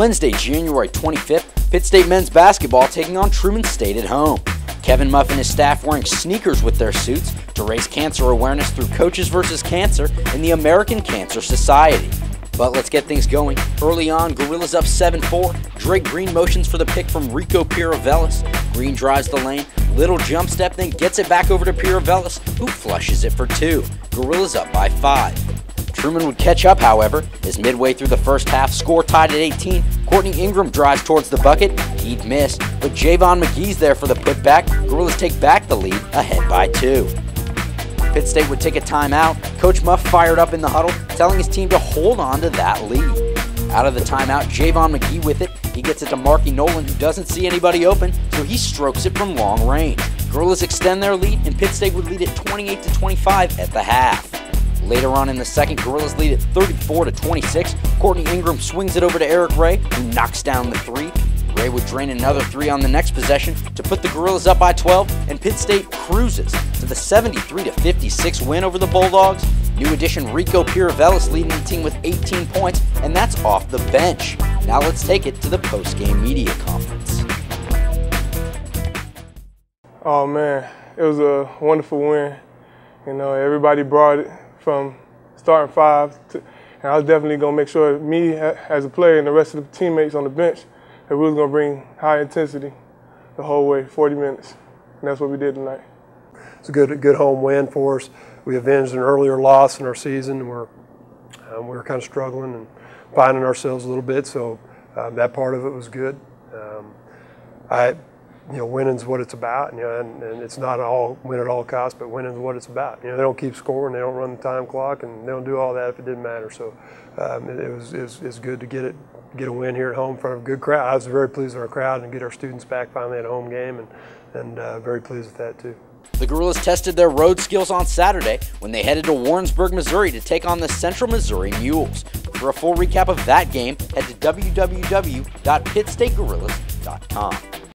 Wednesday, January 25th, Pitt State men's basketball taking on Truman State at home. Kevin Muff and his staff wearing sneakers with their suits to raise cancer awareness through Coaches vs. Cancer and the American Cancer Society. But let's get things going. Early on, Gorillas up 7-4. Drake Green motions for the pick from Rico Pierrevilus. Green drives the lane, little jump step, then gets it back over to Pierrevilus, who flushes it for 2. Gorillas up by 5. Truman would catch up, however, as midway through the first half, score tied at 18. Courtney Ingram drives towards the bucket. He'd missed, but Javon McGee's there for the putback. Gorillas take back the lead, ahead by 2. Pitt State would take a timeout. Coach Muff fired up in the huddle, telling his team to hold on to that lead. Out of the timeout, Javon McGee with it. He gets it to Marky Nolan, who doesn't see anybody open, so he strokes it from long range. Gorillas extend their lead, and Pitt State would lead it 28-25 at the half. Later on in the second, Gorillas lead at 34-26. Courtney Ingram swings it over to Eric Ray, who knocks down the 3. Ray would drain another 3 on the next possession to put the Gorillas up by 12, and Pitt State cruises to the 73-56 win over the Bulldogs. New addition Rico Pierrevilus leading the team with 18 points, and that's off the bench. Now let's take it to the post-game media conference. Oh man, it was a wonderful win. You know, everybody brought it from starting 5, and I was definitely going to make sure me as a player and the rest of the teammates on the bench that we was going to bring high intensity the whole way, 40 minutes, and that's what we did tonight. It's a good home win for us. We avenged an earlier loss in our season, and we were kind of struggling and finding ourselves a little bit, so that part of it was good. Winning's what it's about, and it's not all win at all costs, but winning's what it's about. They don't keep scoring, they don't run the time clock, and they don't do all that if it didn't matter. So it was good to get a win here at home in front of a good crowd. I was very pleased with our crowd and get our students back finally at a home game, and very pleased with that too. The Gorillas tested their road skills on Saturday when they headed to Warrensburg, Missouri to take on the Central Missouri Mules. For a full recap of that game, head to www.pittstategorillas.com.